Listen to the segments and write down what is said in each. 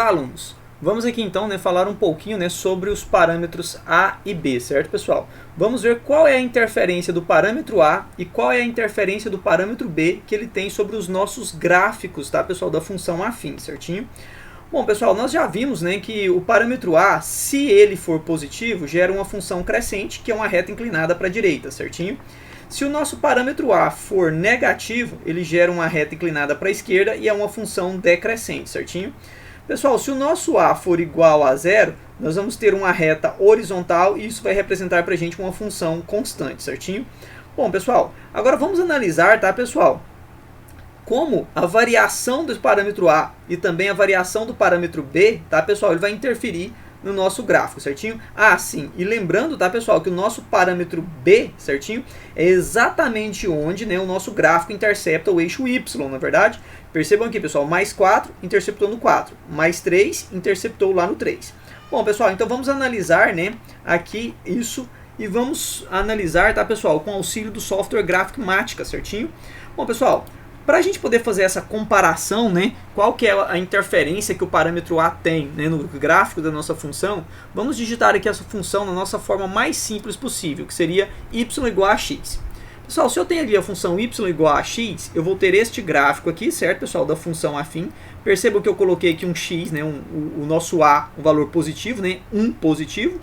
Olá, alunos! Vamos aqui então, falar um pouquinho, sobre os parâmetros A e B, certo, pessoal? Vamos ver qual é a interferência do parâmetro A e qual é a interferência do parâmetro B que ele tem sobre os nossos gráficos, tá, pessoal, da função afim, certinho? Bom, pessoal, nós já vimos, que o parâmetro A, se ele for positivo, gera uma função crescente, que é uma reta inclinada para a direita, certinho? Se o nosso parâmetro A for negativo, ele gera uma reta inclinada para a esquerda e é uma função decrescente, certinho? Pessoal, se o nosso A for igual a zero, nós vamos ter uma reta horizontal e isso vai representar para a gente uma função constante, certinho? Bom, pessoal, agora vamos analisar, tá, pessoal, como a variação do parâmetro A e também a variação do parâmetro B, tá, pessoal, ele vai interferir no nosso gráfico, certinho? Ah, sim, e lembrando, tá, pessoal, que o nosso parâmetro B, certinho, é exatamente onde, o nosso gráfico intercepta o eixo Y, na verdade. Percebam aqui, pessoal, mais 4 interceptou no 4, mais 3 interceptou lá no 3. Bom, pessoal, então vamos analisar, aqui isso e vamos analisar, tá, pessoal, com auxílio do software Graphicmática, certinho? Bom, pessoal, para a gente poder fazer essa comparação, qual que é a interferência que o parâmetro A tem, no gráfico da nossa função, vamos digitar aqui essa função na nossa forma mais simples possível, que seria y igual a x. Pessoal, se eu tenho ali a função y igual a x, eu vou ter este gráfico aqui, certo, pessoal, da função afim. Percebam que eu coloquei aqui um x, o nosso A, um valor positivo, 1 positivo.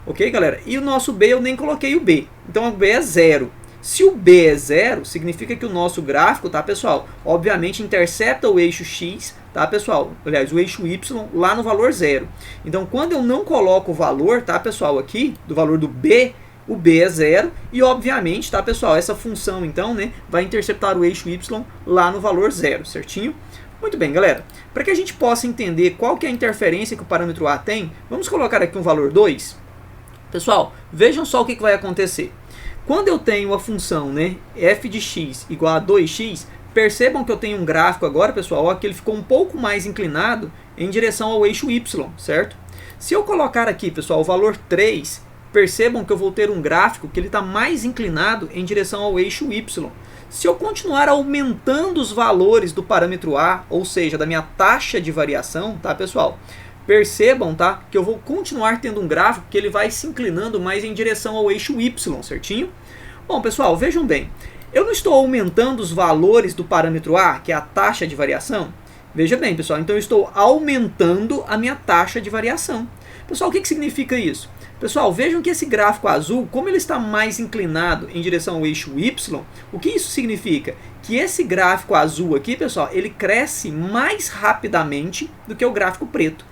Ok, galera? E o nosso B, eu nem coloquei o B. Então, o B é 0. Se o B é 0, significa que o nosso gráfico, tá, pessoal, obviamente intercepta o eixo x, tá, pessoal? Aliás, o eixo y lá no valor 0. Então, quando eu não coloco o valor, tá, pessoal, aqui, do valor do B, o B é 0 e, obviamente, tá, pessoal, essa função, então, vai interceptar o eixo y lá no valor 0, certinho? Muito bem, galera. Para que a gente possa entender qual que é a interferência que o parâmetro A tem, vamos colocar aqui um valor 2. Pessoal, vejam só o que vai acontecer. Quando eu tenho a função, f de x igual a 2x, percebam que eu tenho um gráfico agora, pessoal, ó, que ele ficou um pouco mais inclinado em direção ao eixo y, certo? Se eu colocar aqui, pessoal, o valor 3, percebam que eu vou ter um gráfico que ele está mais inclinado em direção ao eixo y. Se eu continuar aumentando os valores do parâmetro A, ou seja, da minha taxa de variação, tá, pessoal? Percebam, tá, que eu vou continuar tendo um gráfico que ele vai se inclinando mais em direção ao eixo Y, certinho? Bom, pessoal, vejam bem. Eu não estou aumentando os valores do parâmetro A, que é a taxa de variação. Veja bem, pessoal, então eu estou aumentando a minha taxa de variação. Pessoal, o que significa isso? Pessoal, vejam que esse gráfico azul, como ele está mais inclinado em direção ao eixo Y, o que isso significa? Que esse gráfico azul aqui, pessoal, ele cresce mais rapidamente do que o gráfico preto.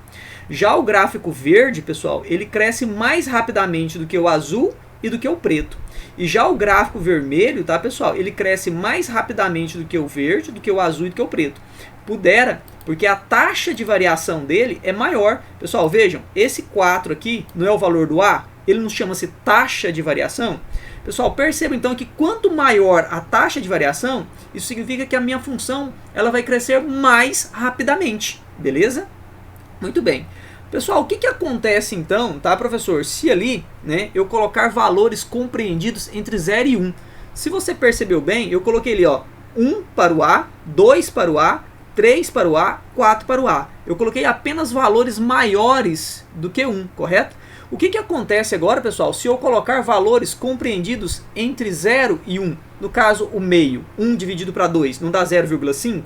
Já o gráfico verde, pessoal, ele cresce mais rapidamente do que o azul e do que o preto. E já o gráfico vermelho, tá, pessoal, ele cresce mais rapidamente do que o verde, do que o azul e do que o preto. Pudera, porque a taxa de variação dele é maior. Pessoal, vejam, esse 4 aqui não é o valor do A? Ele não chama-se taxa de variação? Pessoal, percebam então que quanto maior a taxa de variação, isso significa que a minha função ela vai crescer mais rapidamente, beleza? Muito bem. Pessoal, o que acontece então, tá, professor, se ali, eu colocar valores compreendidos entre 0 e 1? Se você percebeu bem, eu coloquei ali, ó, 1 para o A, 2 para o A, 3 para o A, 4 para o A. Eu coloquei apenas valores maiores do que 1, correto? O que acontece agora, pessoal, se eu colocar valores compreendidos entre 0 e 1? No caso, o meio, 1 dividido para 2, não dá 0,5?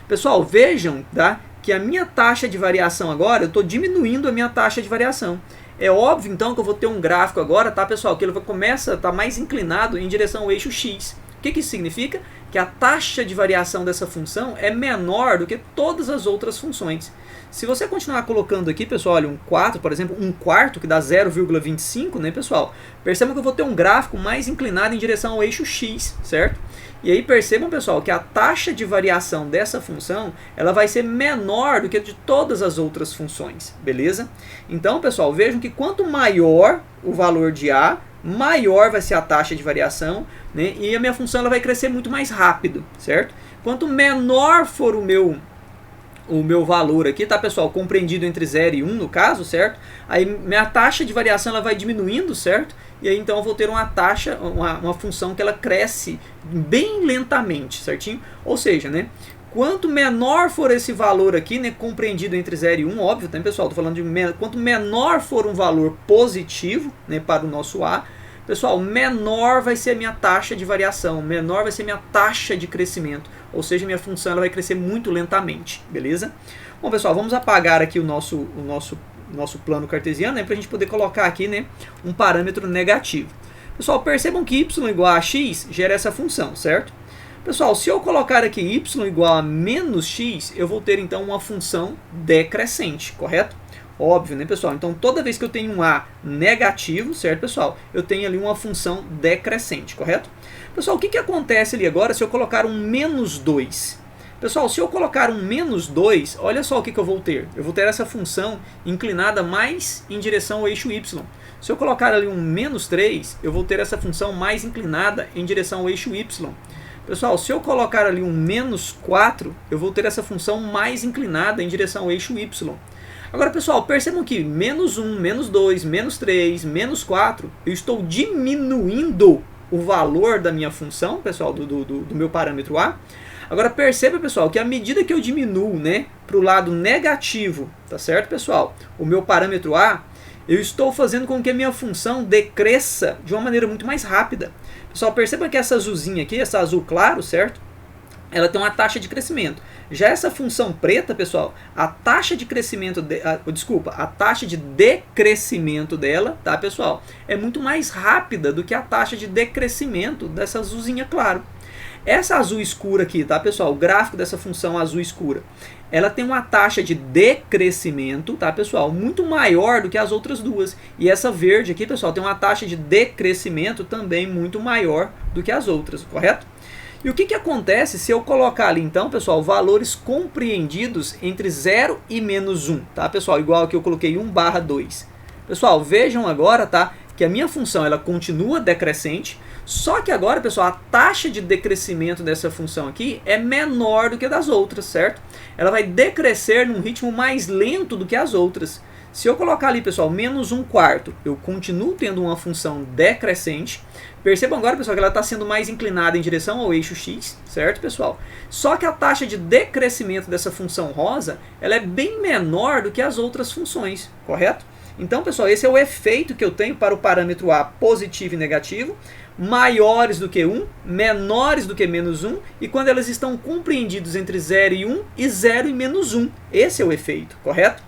Pessoal, vejam, tá, que a minha taxa de variação agora, eu estou diminuindo a minha taxa de variação. É óbvio, então, que eu vou ter um gráfico agora, tá, pessoal, que ele começa a estar mais inclinado em direção ao eixo x. O que isso significa? Que a taxa de variação dessa função é menor do que todas as outras funções. Se você continuar colocando aqui, pessoal, olha, um 4, por exemplo, 1/4, que dá 0,25, pessoal? Percebam que eu vou ter um gráfico mais inclinado em direção ao eixo x, certo? E aí percebam, pessoal, que a taxa de variação dessa função, ela vai ser menor do que a de todas as outras funções, beleza? Então, pessoal, vejam que quanto maior o valor de A, maior vai ser a taxa de variação, e a minha função ela vai crescer muito mais rápido, certo? Quanto menor for o meu valor aqui, tá, pessoal, compreendido entre 0 e 1 no caso, certo? Aí minha taxa de variação ela vai diminuindo, certo? E aí então eu vou ter uma taxa, uma função que ela cresce bem lentamente, certinho? Ou seja, Quanto menor for esse valor aqui, né, compreendido entre 0 e 1, óbvio, tá, pessoal? Estou falando de quanto menor for um valor positivo, né, para o nosso A, pessoal, menor vai ser a minha taxa de variação, menor vai ser a minha taxa de crescimento, ou seja, minha função ela vai crescer muito lentamente, beleza? Bom, pessoal, vamos apagar aqui o nosso plano cartesiano, né, para a gente poder colocar aqui, né, um parâmetro negativo. Pessoal, percebam que y igual a x gera essa função, certo? Pessoal, se eu colocar aqui y igual a menos x, eu vou ter então uma função decrescente, correto? Óbvio, né, pessoal? Então, toda vez que eu tenho um a negativo, certo, pessoal? Eu tenho ali uma função decrescente, correto? Pessoal, o que acontece ali agora se eu colocar um menos 2? Pessoal, se eu colocar um menos 2, olha só o que eu vou ter. Eu vou ter essa função inclinada mais em direção ao eixo y. Se eu colocar ali um menos 3, eu vou ter essa função mais inclinada em direção ao eixo y. Pessoal, se eu colocar ali um menos 4, eu vou ter essa função mais inclinada em direção ao eixo y. Agora, pessoal, percebam que menos 1, menos 2, menos 3, menos 4, eu estou diminuindo o valor da minha função, pessoal, do meu parâmetro A. Agora, perceba, pessoal, que à medida que eu diminuo, né, para o lado negativo, tá certo, pessoal, o meu parâmetro A, eu estou fazendo com que a minha função decresça de uma maneira muito mais rápida. Pessoal, perceba que essa azulzinha aqui, essa azul claro, certo? Ela tem uma taxa de crescimento. Já essa função preta, pessoal, a taxa de crescimento, a taxa de decrescimento dela, tá, pessoal, é muito mais rápida do que a taxa de decrescimento dessa azulzinha claro. Essa azul escura aqui, tá, pessoal, o gráfico dessa função azul escura, ela tem uma taxa de decrescimento, tá, pessoal, muito maior do que as outras duas. E essa verde aqui, pessoal, tem uma taxa de decrescimento também muito maior do que as outras, correto? E o que acontece se eu colocar ali, então, pessoal, valores compreendidos entre 0 e menos 1, tá, pessoal? Igual que eu coloquei 1/2. Pessoal, vejam agora, tá, que a minha função ela continua decrescente, só que agora, pessoal, a taxa de decrescimento dessa função aqui é menor do que a das outras, certo? Ela vai decrescer num ritmo mais lento do que as outras. Se eu colocar ali, pessoal, menos 1/4, eu continuo tendo uma função decrescente. Percebam agora, pessoal, que ela está sendo mais inclinada em direção ao eixo x, certo, pessoal? Só que a taxa de decrescimento dessa função rosa, ela é bem menor do que as outras funções, correto? Então, pessoal, esse é o efeito que eu tenho para o parâmetro A positivo e negativo, maiores do que 1, menores do que menos 1, e quando elas estão compreendidos entre 0 e 1 e 0 e menos 1. Esse é o efeito, correto?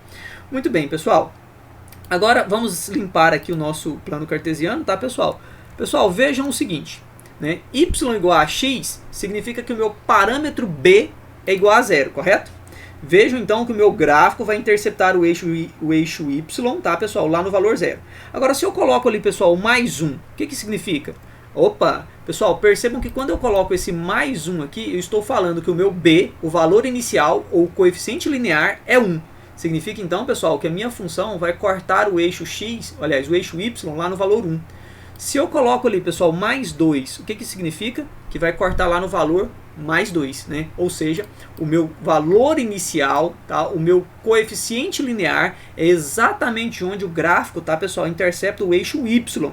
Muito bem, pessoal. Agora vamos limpar aqui o nosso plano cartesiano, tá, pessoal? Pessoal, vejam o seguinte, né? Y igual a x significa que o meu parâmetro B é igual a 0, correto? Vejam então que o meu gráfico vai interceptar o eixo y, tá, pessoal, lá no valor 0. Agora, se eu coloco ali, pessoal, mais 1, o que significa? Opa, pessoal, percebam que quando eu coloco esse mais 1 aqui, eu estou falando que o meu B, o valor inicial, ou coeficiente linear, é 1. Significa então, pessoal, que a minha função vai cortar o eixo x, aliás, o eixo y lá no valor 1. Se eu coloco ali, pessoal, mais 2, o que significa? Que vai cortar lá no valor mais 2, né? Ou seja, o meu valor inicial, tá? O meu coeficiente linear é exatamente onde o gráfico, tá, pessoal, intercepta o eixo y.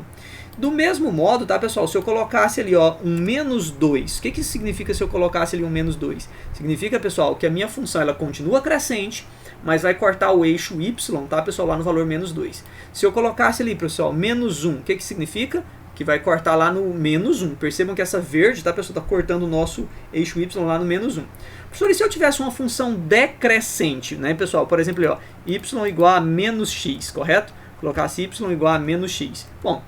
Do mesmo modo, tá, pessoal, se eu colocasse ali, ó, um menos 2, o que isso significa se eu colocasse ali um menos 2? Significa, pessoal, que a minha função ela continua crescente, mas vai cortar o eixo y, tá, pessoal, lá no valor menos 2. Se eu colocasse ali, pessoal, menos 1, o que significa? Que vai cortar lá no menos 1. Percebam que essa verde, tá, pessoal, está cortando o nosso eixo y lá no menos 1. Professor, e se eu tivesse uma função decrescente, né, pessoal? Por exemplo, ó, y igual a menos x, correto? Colocasse y igual a menos x. Bom,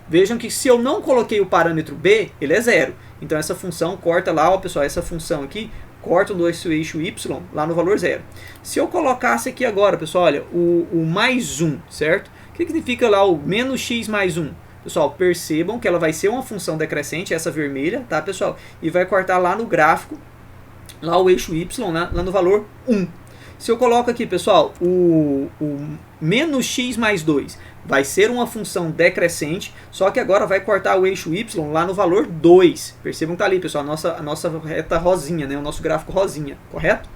vejam que se eu não coloquei o parâmetro b, ele é 0. Então essa função corta lá, ó, pessoal, essa função aqui corta o nosso eixo y lá no valor 0. Se eu colocasse aqui agora, pessoal, olha, o mais 1, certo? O que significa lá o menos x mais 1? Pessoal, percebam que ela vai ser uma função decrescente, essa vermelha, tá, pessoal? E vai cortar lá no gráfico, lá o eixo y, lá no valor 1. Se eu coloco aqui, pessoal, o menos x mais 2, vai ser uma função decrescente, só que agora vai cortar o eixo y lá no valor 2. Percebam que tá ali, pessoal, a nossa reta rosinha, né? O nosso gráfico rosinha, correto?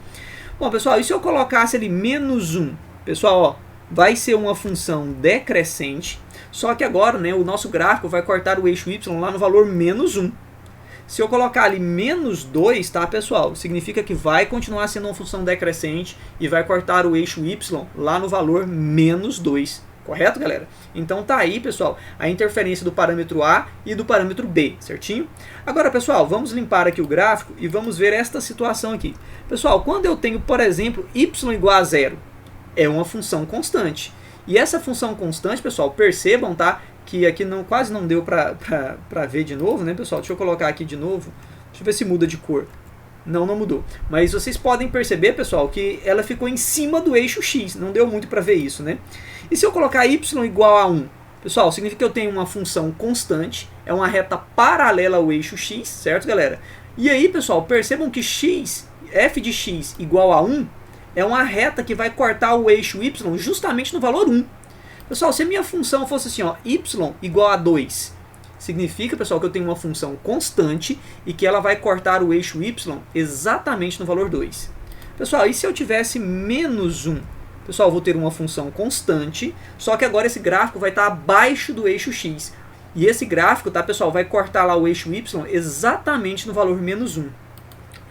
Bom, pessoal, e se eu colocasse ali menos 1? Pessoal, ó, vai ser uma função decrescente, só que agora, né, o nosso gráfico vai cortar o eixo y lá no valor menos 1. Se eu colocar ali menos 2, tá, pessoal? Significa que vai continuar sendo uma função decrescente e vai cortar o eixo y lá no valor menos 2. Correto, galera? Então tá aí, pessoal, a interferência do parâmetro A e do parâmetro B, certinho? Agora, pessoal, vamos limpar aqui o gráfico e vamos ver esta situação aqui. Pessoal, quando eu tenho, por exemplo, y igual a 0, é uma função constante. E essa função constante, pessoal, percebam, tá? Que aqui quase não deu para ver de novo, né, pessoal? Deixa eu colocar aqui de novo. Deixa eu ver se muda de cor. Não mudou. Mas vocês podem perceber, pessoal, que ela ficou em cima do eixo x. Não deu muito para ver isso, né? E se eu colocar y igual a 1? Pessoal, significa que eu tenho uma função constante. É uma reta paralela ao eixo x, certo, galera? E aí, pessoal, percebam que f de x igual a 1 é uma reta que vai cortar o eixo y justamente no valor 1. Pessoal, se a minha função fosse assim, ó, y igual a 2, significa, pessoal, que eu tenho uma função constante e que ela vai cortar o eixo y exatamente no valor 2. Pessoal, e se eu tivesse menos 1? Pessoal, eu vou ter uma função constante, só que agora esse gráfico vai estar abaixo do eixo x. E esse gráfico, tá, pessoal, vai cortar lá o eixo y exatamente no valor menos 1.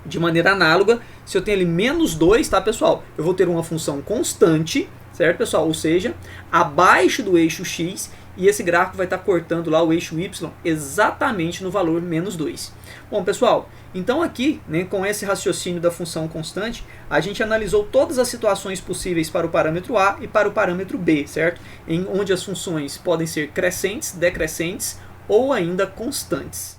De maneira análoga, se eu tenho ali menos 2, tá, pessoal, eu vou ter uma função constante, certo, pessoal? Ou seja, abaixo do eixo x, e esse gráfico vai estar cortando lá o eixo y exatamente no valor menos 2. Bom, pessoal, então aqui, né, com esse raciocínio da função constante, a gente analisou todas as situações possíveis para o parâmetro A e para o parâmetro B, certo? Em onde as funções podem ser crescentes, decrescentes ou ainda constantes.